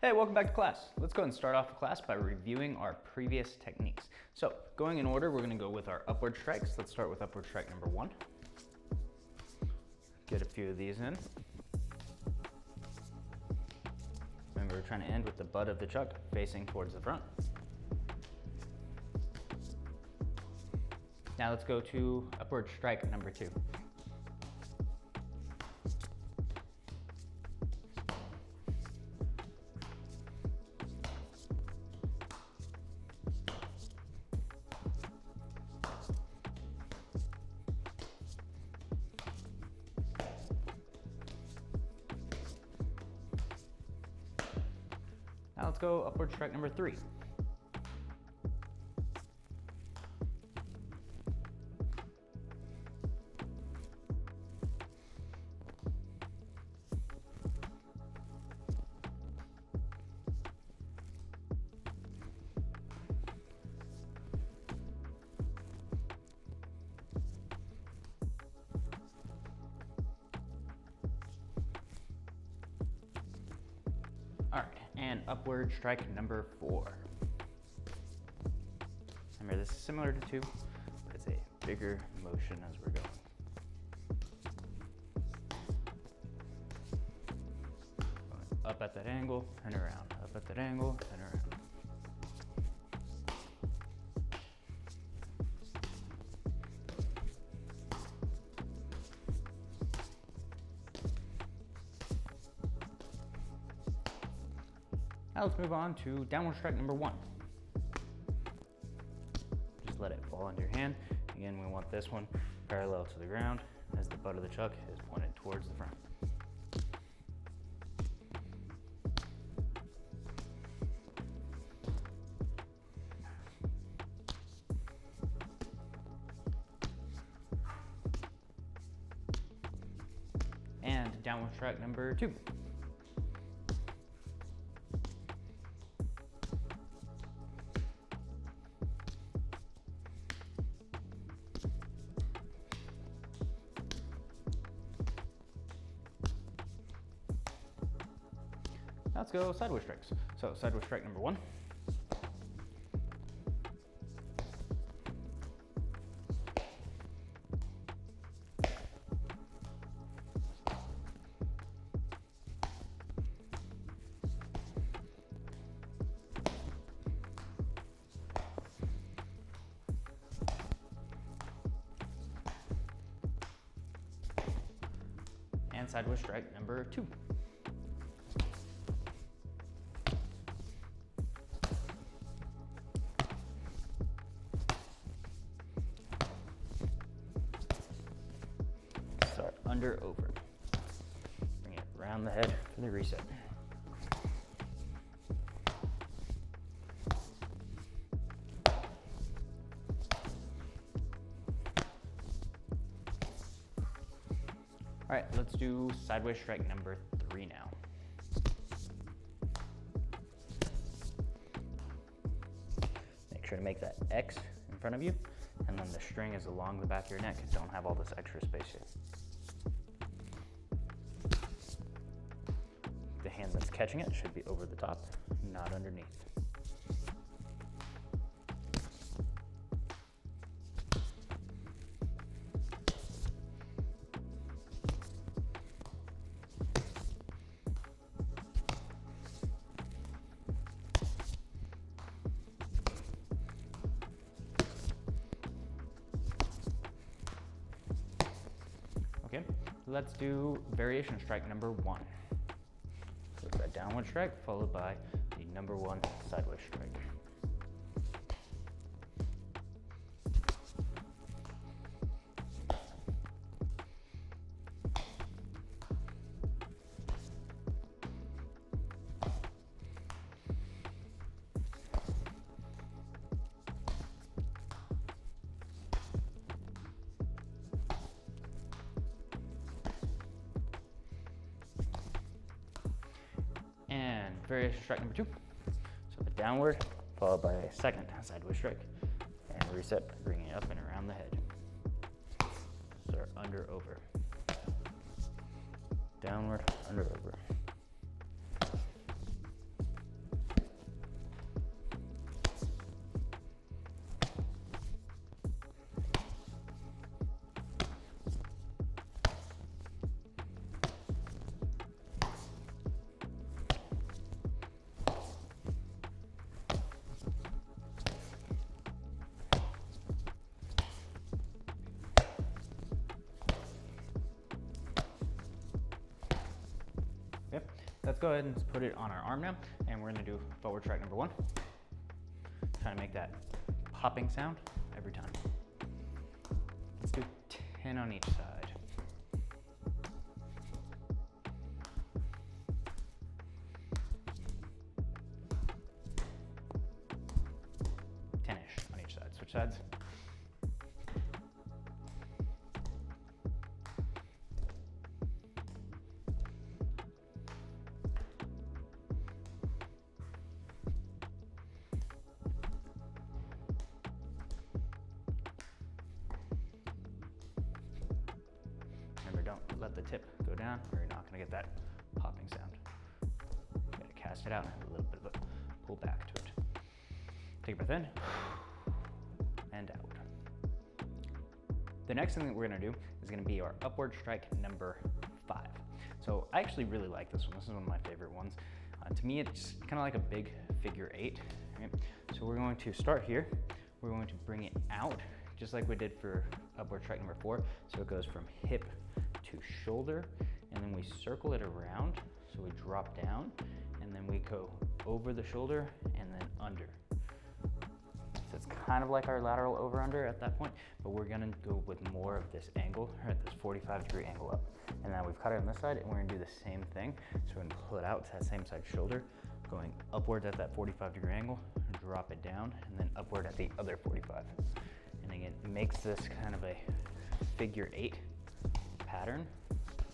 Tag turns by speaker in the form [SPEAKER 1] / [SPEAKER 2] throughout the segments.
[SPEAKER 1] Hey, welcome back to class. Let's go and start off the class by reviewing our previous techniques. So, going in order, we're going to go with our upward strikes. Let's start with upward strike number 1. Get a few of these in. Remember, we're trying to end with the butt of the chuck facing towards the front. Now let's go to upward strike number 2. Now let's go upward strike number 3. All right, and upward strike number 4. Remember, this is similar to 2, but it's a bigger motion as we're going. Going up at that angle and around, up at that angle and around. Now let's move on to downward strike number 1. Just let it fall into your hand. Again, we want this one parallel to the ground as the butt of the chuck is pointed towards the front. And downward strike number 2. Let's go sideways strikes. So sideways strike number 1. And sideways strike number 2. Start under, over. Bring it around the head for the reset. All right, let's do sideways strike number 3 now. Make sure to make that X in front of you, and then the string is along the back of your neck. Don't have all this extra space here. The hand that's catching it should be over the top, not underneath. Okay, let's do variation strike number 1. So it's that downward strike followed by the number 1 sideways strike. And variation strike number 2. So the downward followed by a second sideways strike. And reset, bringing it up and around the head. Start under, over. Downward, under, over. go ahead and put it on our arm now, and we're gonna do forward strike number 1. Trying to make that popping sound every time. Let's do 10 on each side. Switch sides. Remember, don't let the tip go down or you're not going to get that popping sound. You got to cast it out and have a little bit of a pull back to it. Take a breath in. And out. The next thing that we're going to do is going to be our upward strike number 5. So I actually really like this one. This is one of my favorite ones. To me, it's kind of like a big figure 8. Right? So we're going to start here. We're going to bring it out just like we did for upward strike number 4. So it goes from hip to shoulder, and then we circle it around. So we drop down, and then we go over the shoulder and then under. So it's kind of like our lateral over-under at that point, but we're gonna go with more of this angle, or this 45-degree angle up. And now we've cut it on this side, and we're gonna do the same thing. So we're gonna pull it out to that same side shoulder, going upward at that 45-degree angle, drop it down, and then upward at the other 45. And again, it makes this kind of a figure 8 pattern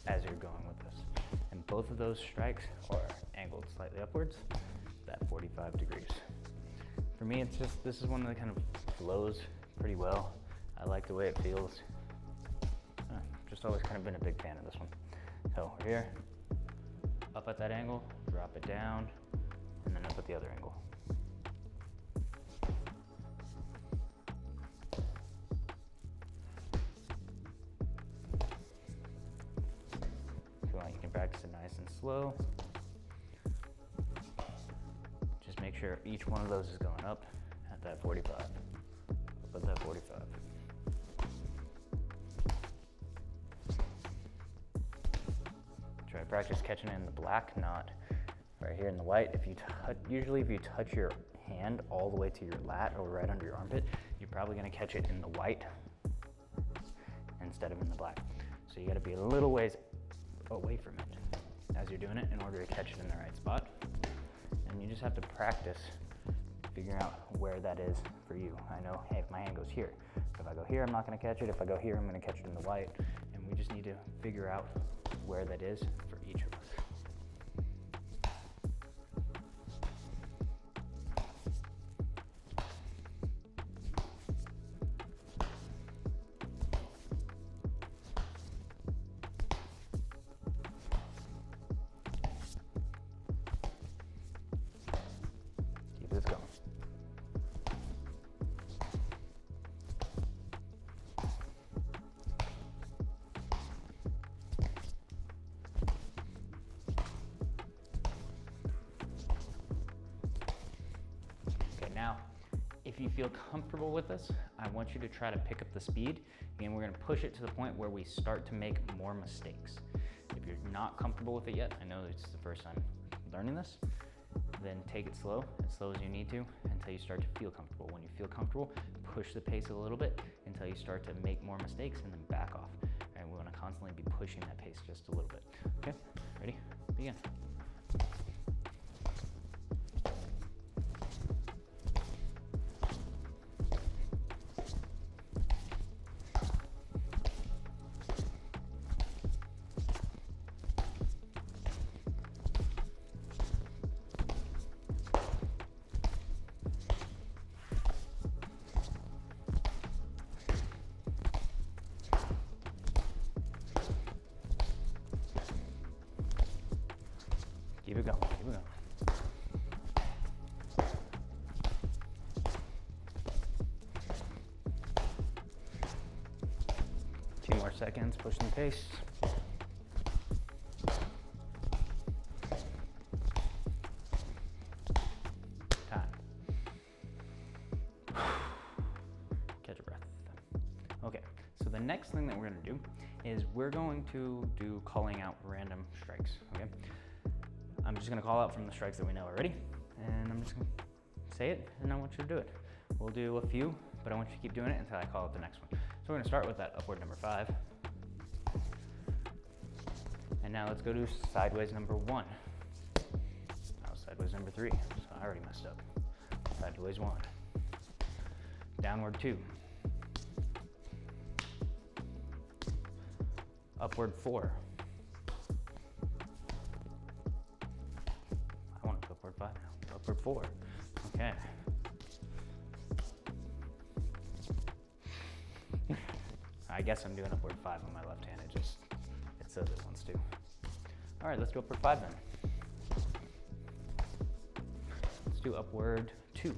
[SPEAKER 1] as you're going with this. And both of those strikes are angled slightly upwards, that 45 degrees. For me, it's just, this is one that kind of flows pretty well. I like the way it feels. Just always kind of been a big fan of this one. So we're here, up at that angle, drop it down, and then up at the other angle. If you want, you can practice it nice and slow. Just make sure each one of those is going up at that 45. Up at that 45. Try to practice catching it in the black, not right here in the white. If you usually if you touch your hand all the way to your lat or right under your armpit, you're probably going to catch it in the white instead of in the black. So you got to be a little ways away from it as you're doing it in order to catch it in the right spot. And you just have to practice figuring out where that is for you. I know, hey, if my hand goes here, if I go here, I'm not going to catch it. If I go here, I'm going to catch it in the white. And we just need to figure out where that is for each of us. Keep this going. Now, if you feel comfortable with this, I want you to try to pick up the speed, and we're gonna push it to the point where we start to make more mistakes. If you're not comfortable with it yet, I know it's the first time learning this, then take it slow, as slow as you need to, until you start to feel comfortable. When you feel comfortable, push the pace a little bit until you start to make more mistakes, and then back off. And we wanna constantly be pushing that pace just a little bit. Okay, ready? Begin. Keep it going, keep it going. Two more seconds, pushing the pace. Time. Catch your breath. Okay, so the next thing that we're gonna do is we're going to do calling out random strikes, okay? I'm just gonna call out from the strikes that we know already, and I'm just gonna say it, and I want you to do it. We'll do a few, but I want you to keep doing it until I call out the next one. So we're gonna start with that upward number 5. And now let's go to sideways number 1. Now sideways number 3, so I already messed up. Sideways 1. Downward 2. Upward 4. I want to go upward 5 now. Upward 4. Okay. I guess I'm doing upward 5 on my left hand. It says it wants to. All right, let's do upward 5 then. Let's do upward 2.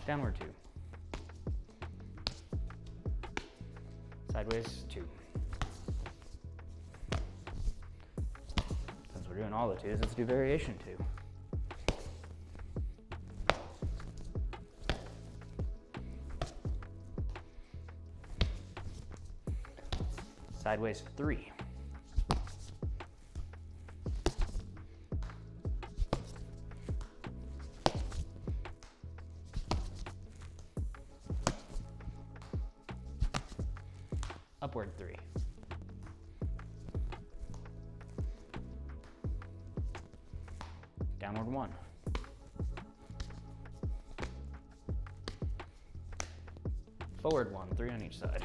[SPEAKER 1] Downward 2. Sideways 2. Since we're doing all the 2s, let's do variation 2. Sideways 3. Upward 3. Downward 1. Forward 1, 3 on each side.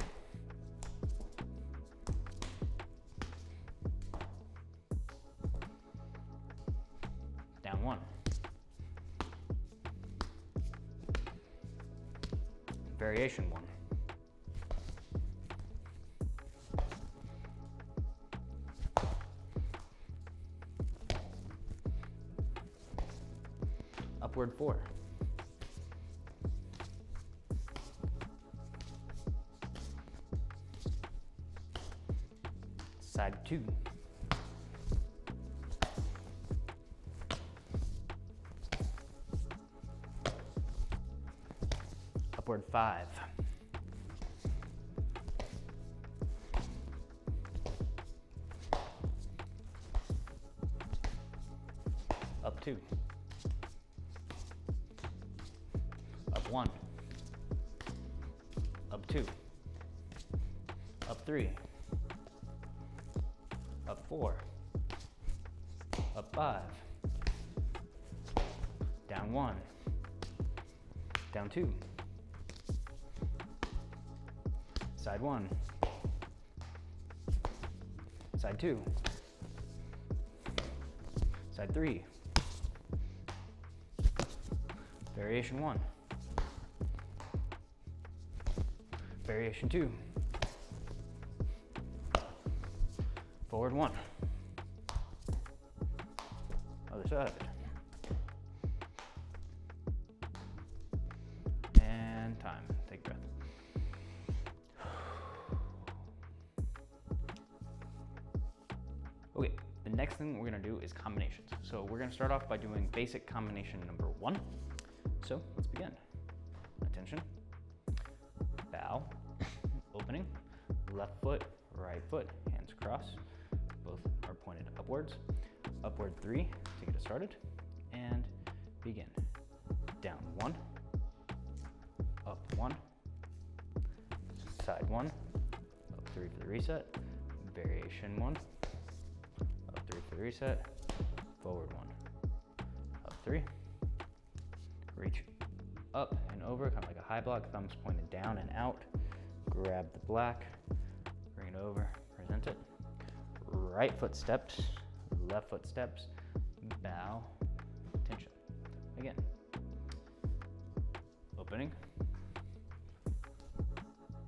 [SPEAKER 1] Down 1. Variation 1. Upward 4. Side 2. Upward 5. Up 2. Up 1. Up 2. Up 3. Up 4. Up 5. Down 1. Down 2. Side 1. Side 2. Side 3. Variation 1. Variation 2. Forward 1. Other side. And time. Take a breath. Okay, the next thing we're gonna do is combinations. So we're gonna start off by doing basic combination number 1. So let's begin. Attention. Bow. Opening. Left foot, right foot, hands across. Both are pointed upwards. Upward 3 to get it started. And begin. Down 1. Up 1. Side 1. Up 3 for the reset. Variation 1. Up 3 for the reset. Forward 1. Up 3. Reach up and over, kind of like a high block, thumbs pointed down and out. Grab the black, bring it over, present it. Right foot steps, left foot steps, bow, tension. Again. Opening.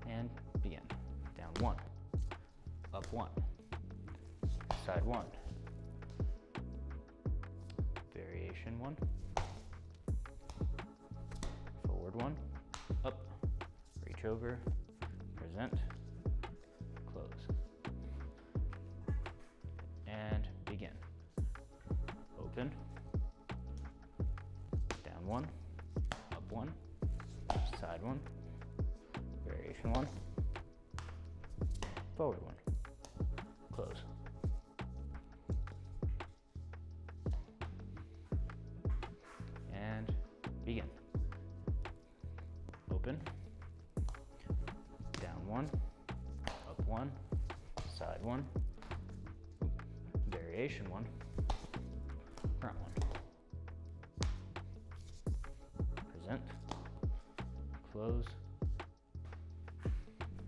[SPEAKER 1] And begin. Down 1. Up 1. Side 1. Variation 1. Forward 1. Up. Reach over. Present. Close. And begin. Open. Down 1. Up 1. Side 1. Variation 1. Forward 1. Close. begin. Open, down one, up one, side one, variation one, front one. Present, close,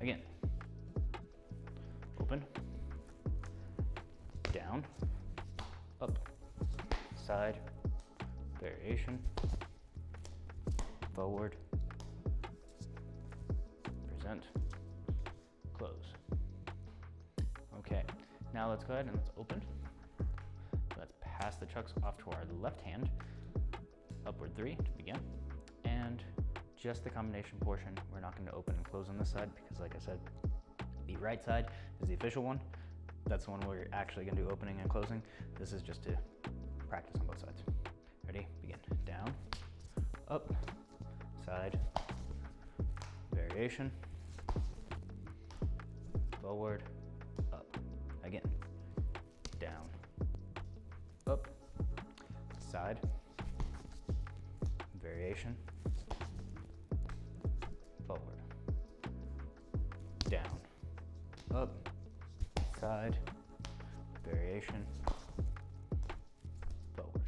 [SPEAKER 1] again. Open, down, up, side, variation, forward, present, close. Okay, now let's go ahead and let's open. Let's pass the chucks off to our left hand, upward 3 to begin, and just the combination portion. We're not going to open and close on this side because, like I said, the right side is the official one. That's the one where you're actually going to do opening and closing. This is just to practice on both sides. Ready? Begin. Down, up, side, variation, forward, up. Again. Down, up, side, variation, forward, down, up, side, variation, forward,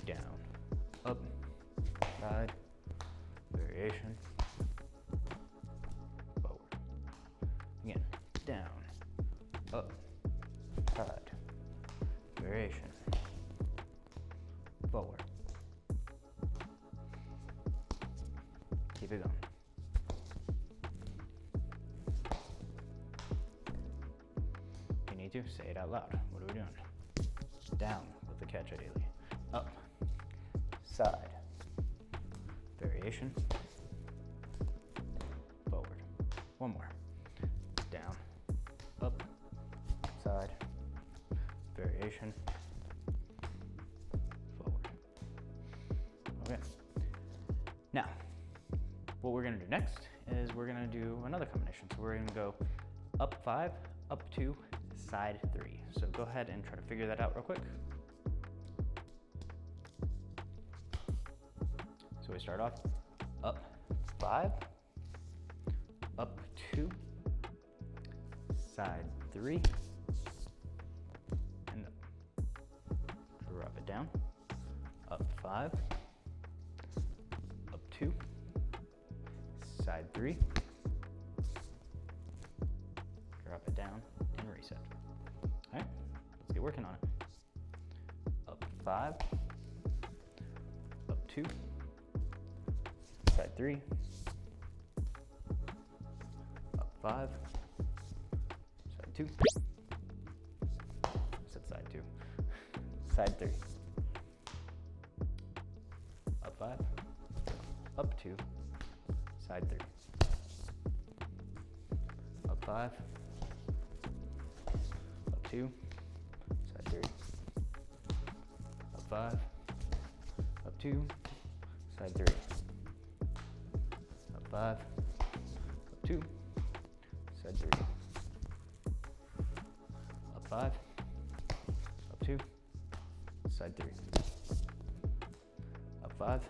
[SPEAKER 1] down, up, side, variation, forward. Again, down, up, side, variation, forward. Keep it going. If you need to, say it out loud. What are we doing? Down with the catch ideally. Up, side, variation, forward. One more. Down, up, side, variation, forward. Okay. Now, what we're gonna do next is we're gonna do another combination. So we're gonna go up 5, up 2, side 3. So go ahead and try to figure that out real quick. So we start off up 5, up 2, side 3, and up. Drop it down. Up 5, up 2, side 3, drop it down, and reset. All right, let's get working on it. Up 5, up 2, side 3, up 5, side 2, I said side 2, side 3, up 5, up 2, side 3, up 5, up 2, side 3, up 5, up 2, side 3, up 5, up 2, side 3, up 5, up 2, side 3, up 5,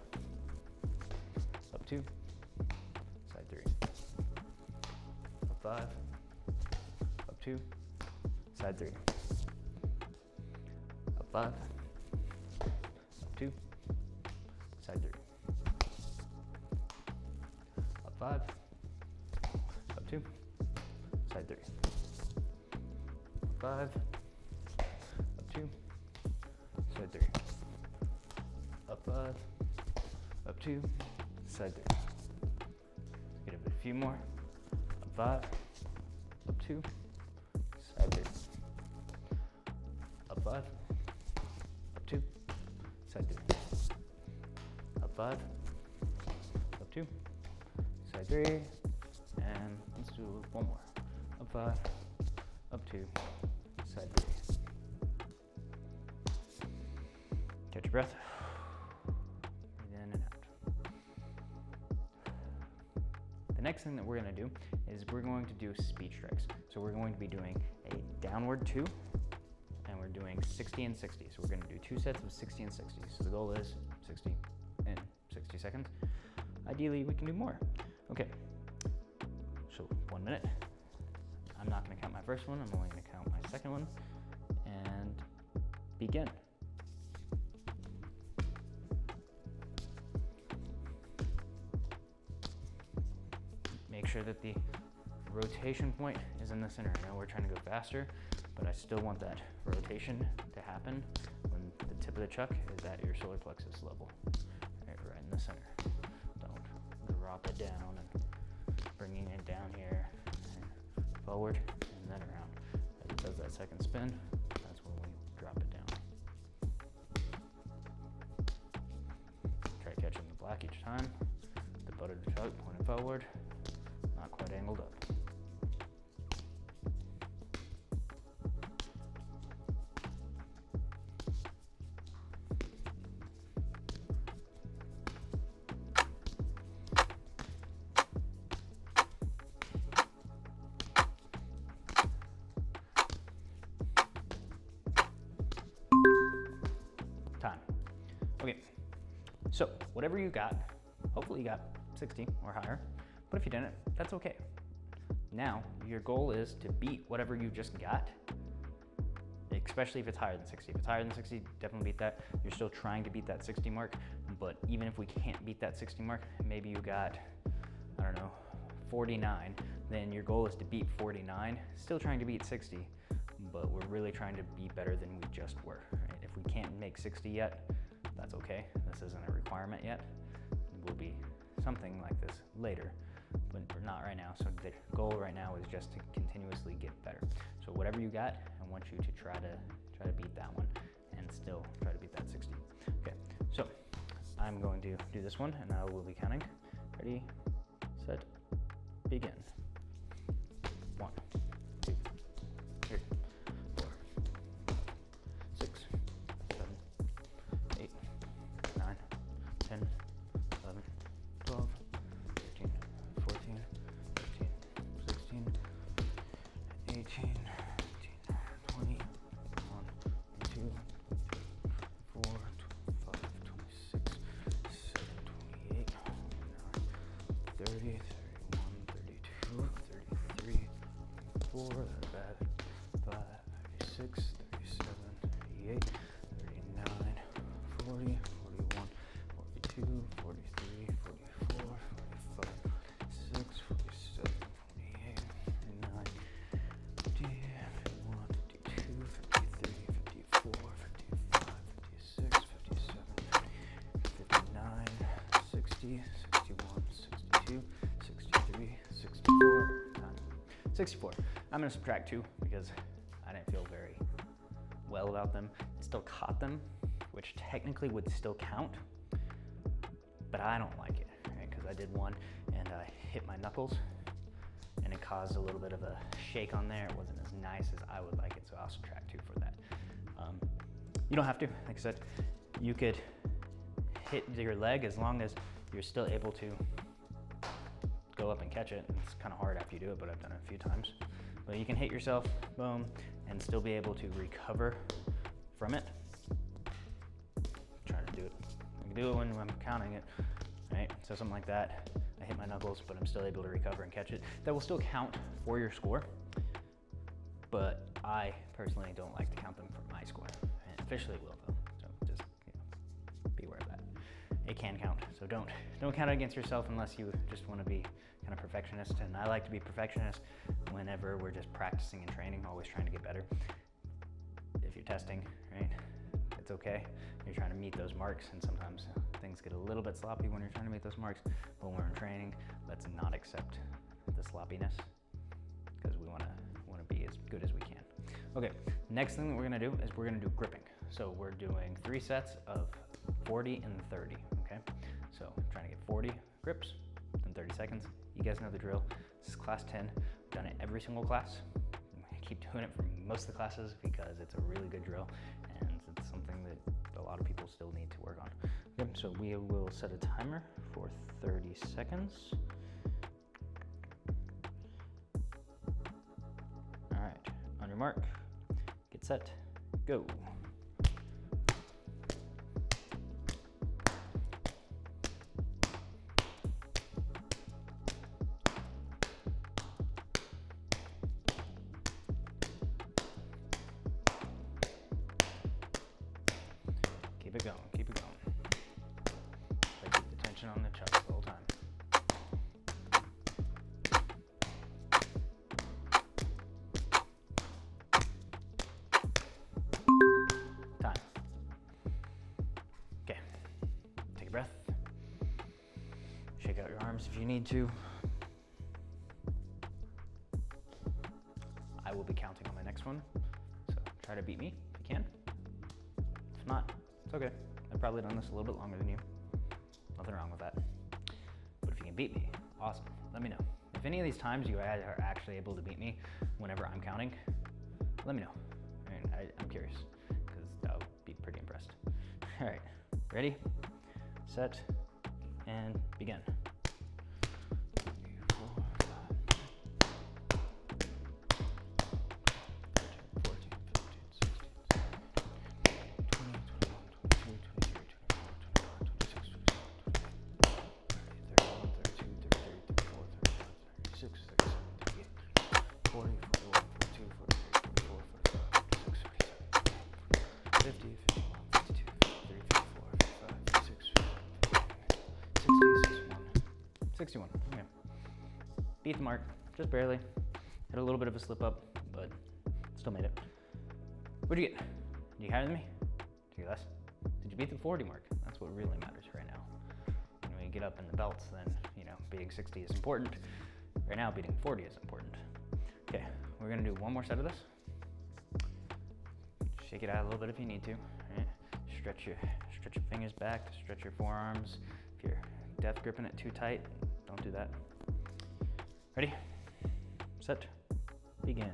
[SPEAKER 1] up 2, side 3, up 5, up 2, side 3, up 5, up 2, side 3, up 5, up 2, side 3, up 5, up 2, side 3, up 5, up 2, side 3. Get a few more. Up 5, up 2, side 3. Up 5, up 2, side 3. Up 5, up 2, side 3. And let's do one more. Up 5, up 2, side 3. Catch your breath. In and out. The next thing that we're going to do is we're going to do speed strikes. So we're going to be doing a downward 2, and we're doing 60 and 60. So we're gonna do 2 sets of 60 and 60. So the goal is 60 in 60 seconds. Ideally, we can do more. Okay, so 1 minute. I'm not gonna count my first one, I'm only gonna count my second one, and begin. Make sure that the rotation point is in the center. I know we're trying to go faster, but I still want that rotation to happen when the tip of the chuck is at your solar plexus level, right in the center. Don't drop it down and bringing it down here, and forward, and then around. As it does that second spin, that's when we drop it down. Try catching the black each time. The butt of the chuck pointed forward, not quite angled up. Time. Okay, so whatever you got, hopefully you got 60 or higher, but if you didn't, that's okay. Now, your goal is to beat whatever you just got, especially if it's higher than 60. If it's higher than 60, definitely beat that. You're still trying to beat that 60 mark, but even if we can't beat that 60 mark, maybe you got, I don't know, 49, then your goal is to beat 49, still trying to beat 60, but we're really trying to be better than we just were. Right? If we can't make 60 yet, that's okay. This isn't a requirement yet. It will be something like this later, but not right now. So the goal right now is just to continuously get better. So whatever you got, I want you to try to beat that one and still try to beat that 60. Okay, so I'm going to do this one and I will be counting. Ready, set, begin. 1, 2, 3, 4, 6, 7, 8, 9, 10, 11, 12, 13, 14, 15, 16, 18, 19, 20, 21, 22, 24, 25, 26, 27, 28, 29, 30, 31, 32, 33, 34, 35, 36, 37, 38, 39, 40, 41, 42, 43, 44, 45, 46, 47, 48, 49, 50, 51, 52, 53, 54, 55, 56, 57, 59, 60, 61, 62, 63, 64, 64. I'm gonna subtract 2 because I didn't feel very well about them. It still caught them, which technically would still count, but I don't like it, right? Because I did one and I hit my knuckles and it caused a little bit of a shake on there. It wasn't as nice as I would like it, so I'll subtract 2 for that. You don't have to, like I said, you could hit your leg as long as you're still able to go up and catch it. It's kind of hard after you do it, but I've done it a few times. But you can hit yourself, boom, and still be able to recover from it. Trying to do it. I can do it when I'm counting it, right? So something like that. I hit my knuckles, but I'm still able to recover and catch it. That will still count for your score, but I personally don't like to count them for my score. And officially will though, so just be aware of that. It can count, so don't count it against yourself unless you just want to be kind of perfectionist. And I like to be perfectionist whenever we're just practicing and training, always trying to get better. If you're testing, right, it's okay. You're trying to meet those marks, and sometimes things get a little bit sloppy when you're trying to meet those marks. But when we're in training, let's not accept the sloppiness because we want to be as good as we can. Okay, next thing that we're going to do is we're going to do gripping. So we're doing 3 sets of 40 and 30. Okay, so trying to get 40 grips in 30 seconds. You guys know the drill. This is class 10. I've done it every single class. I keep doing it for most of the classes because it's a really good drill and it's something that a lot of people still need to work on. Okay, so we will set a timer for 30 seconds. All right, on your mark, get set, go. Keep it going, keep it going. Keep the tension on the chucks the whole time. Time. Okay, take a breath. Shake out your arms if you need to. I will be counting on my next one, so try to beat me if you can. If not, it's okay. I've probably done this a little bit longer than you. Nothing wrong with that. But if you can beat me, awesome. Let me know. If any of these times you guys are actually able to beat me whenever I'm counting, let me know. I'm curious, because I would be pretty impressed. All right, ready, set, and begin. 3, 4, 5, 14, 15, 16, 20, 21, 22, 23, 24, 25, 26, 27, 28, 31, 32, 33, 34, 35, 36, 37, 38, 40, 41, 42, 43, 44, 45, 46, 47, 50, 51, 52, 53, 54, 55, 56, 60, 61. Okay. Beat the mark, just barely. Had a little bit of a slip up, but still made it. What'd you get? Did you higher than me? Did you get less? Did you beat the 40 mark? That's what really matters right now. When you get up in the belts, then, beating 60 is important. Right now, beating 40 is important. Okay, we're gonna do one more set of this. Shake it out a little bit if you need to. Right? Stretch your fingers back, stretch your forearms. If you're death gripping it too tight, don't do that. Ready, set, begin.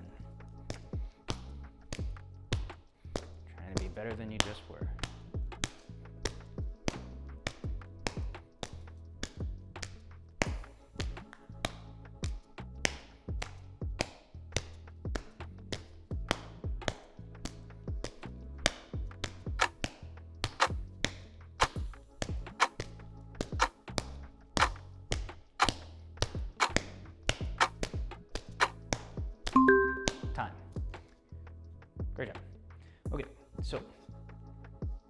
[SPEAKER 1] Trying to be better than you just were. Time. Great job. Okay, so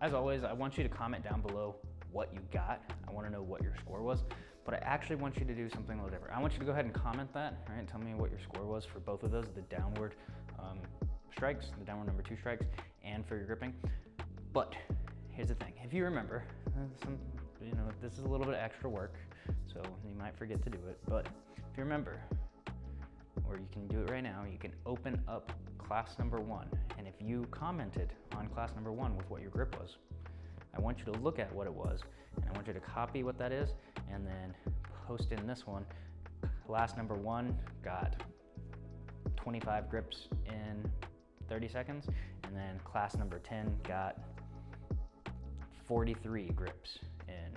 [SPEAKER 1] as always, I want you to comment down below what you got. I want to know what your score was, but I actually want you to do something a little different. I want you to go ahead and comment that, right? Tell me what your score was for both of those, the downward strikes, the downward number 2 strikes, and for your gripping. But here's the thing, if you remember, this is a little bit of extra work, so you might forget to do it, but if you remember, or you can do it right now, you can open up class number 1. And if you commented on class number 1 with what your grip was, I want you to look at what it was, and I want you to copy what that is, and then post in this one. Class number 1 got 25 grips in 30 seconds, and then class number 10 got 43 grips in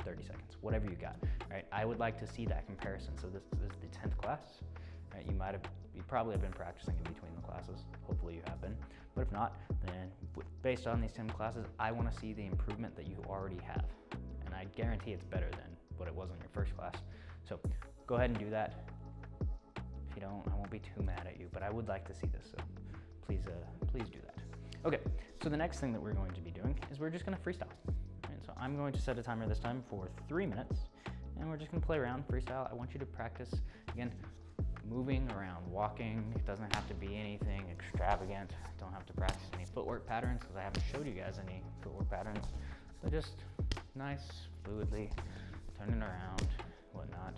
[SPEAKER 1] 30 seconds, whatever you got, right? I would like to see that comparison. So this is the 10th class. Right, you probably have been practicing in between the classes. Hopefully you have been. But if not, then based on these 10 classes, I want to see the improvement that you already have. And I guarantee it's better than what it was in your first class. So go ahead and do that. If you don't, I won't be too mad at you, but I would like to see this. So please do that. Okay, so the next thing that we're going to be doing is we're just going to freestyle. Right, so I'm going to set a timer this time for 3 minutes, and we're just going to play around freestyle. I want you to practice, again, moving around, walking. It doesn't have to be anything extravagant. Don't have to practice any footwork patterns because I haven't showed you guys any footwork patterns. So just nice, fluidly, turning around, whatnot.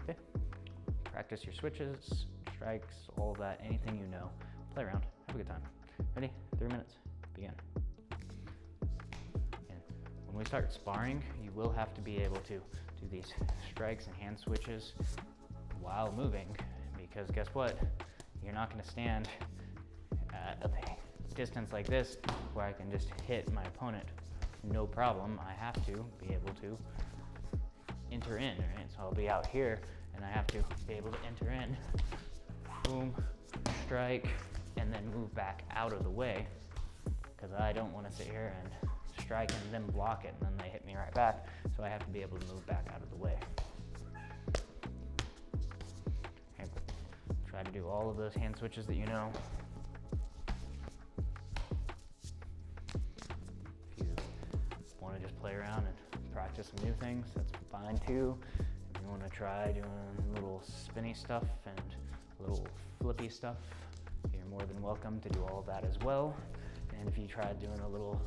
[SPEAKER 1] Okay, practice your switches, strikes, all of that, anything you know. Play around, have a good time. Ready? 3 minutes, begin. And when we start sparring, you will have to be able to do these strikes and hand switches while moving, because guess what? You're not going to stand at a distance like this where I can just hit my opponent no problem. I have to be able to enter in, right? So I'll be out here and I have to be able to enter in, boom, strike, and then move back out of the way because I don't want to sit here and strike and then block it and then they hit me right back. So I have to be able to move back out of the way. Okay. Try to do all of those hand switches that you know. If you want to just play around and practice some new things, that's fine too. If you want to try doing little spinny stuff and little flippy stuff, you're more than welcome to do all of that as well. And if you try doing a little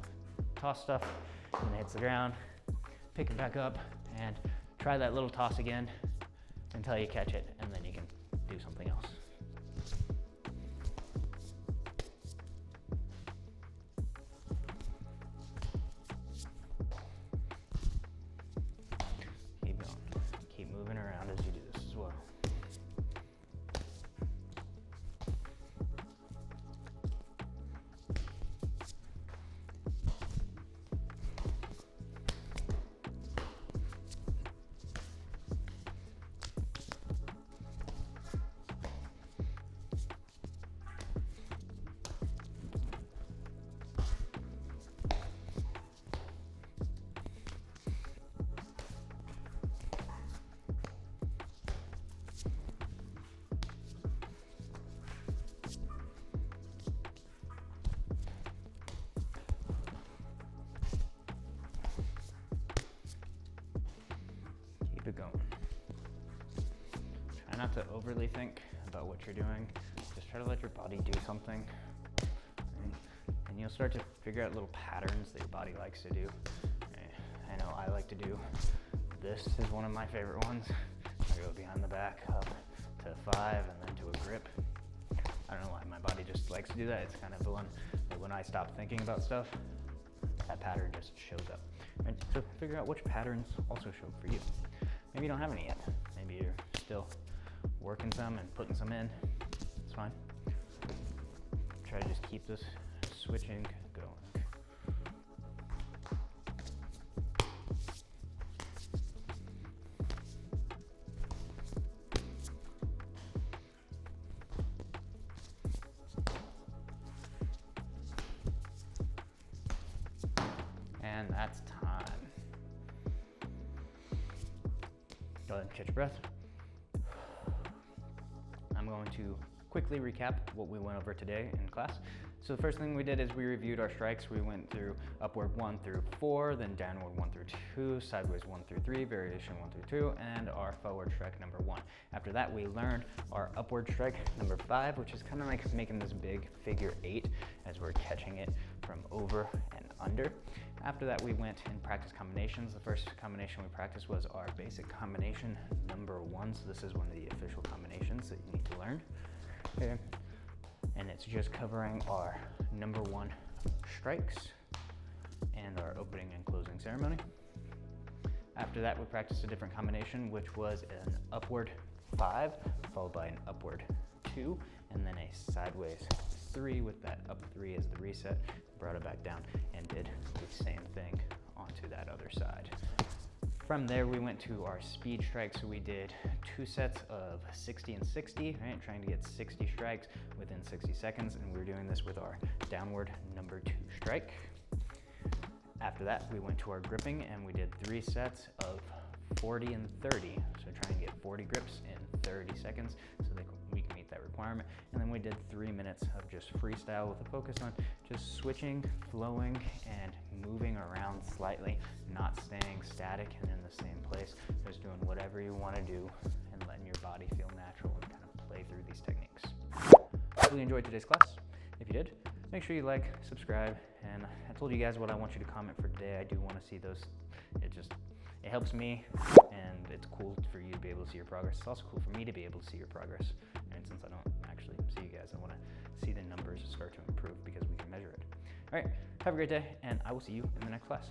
[SPEAKER 1] toss stuff and it hits the ground, pick it back up and try that little toss again until you catch it, and then you can do something else. Keep going. Keep moving around as you do this as well. Keep it going. Try not to overly think about what you're doing. Just try to let your body do something. And you'll start to figure out little patterns that your body likes to do. I know I like to do this is one of my favorite ones. I go behind the back, up to 5, and then to a grip. I don't know why my body just likes to do that. It's kind of the one that when I stop thinking about stuff, that pattern just shows up. And so figure out which patterns also show up for you. Maybe you don't have any yet. Maybe you're still working some and putting some in. It's fine. Try to just keep this switching going. And that's time. Go ahead and catch your breath. I'm going to quickly recap what we went over today in class. So the first thing we did is we reviewed our strikes. We went through upward 1 through 4, then downward 1 through 2, sideways 1 through 3, variation 1 through 2, and our forward strike number 1. After that, we learned our upward strike number 5, which is kind of like making this big figure 8 as we're catching it from over and under. After that, we went and practiced combinations. The first combination we practiced was our basic combination number 1. So this is one of the official combinations that you need to learn. Okay. And it's just covering our number 1 strikes and our opening and closing ceremony. After that, we practiced a different combination, which was an upward 5, followed by an upward 2, and then a sideways 3 with that up 3 as the reset. Brought it back down and did the same thing onto that other side. From there, we went to our speed strikes. So we did 2 sets of 60 and 60, right? Trying to get 60 strikes within 60 seconds. And we were doing this with our downward number 2 strike. After that, we went to our gripping and we did 3 sets of 40 and 30. So trying to get 40 grips in 30 seconds so we can meet that requirement. And then we did 3 minutes of just freestyle with a focus on just switching, flowing, and moving around slightly, not staying static and in the same place. Just doing whatever you want to do and letting your body feel natural and kind of play through these techniques. Hopefully you enjoyed today's class. If you did, make sure you like, subscribe, and I told you guys what I want you to comment for today. I do want to see those. It helps me, and it's cool for you to be able to see your progress. It's also cool for me to be able to see your progress. And since I don't actually see you guys, I want to see the numbers start to improve because we can measure it. All right, have a great day, and I will see you in the next class.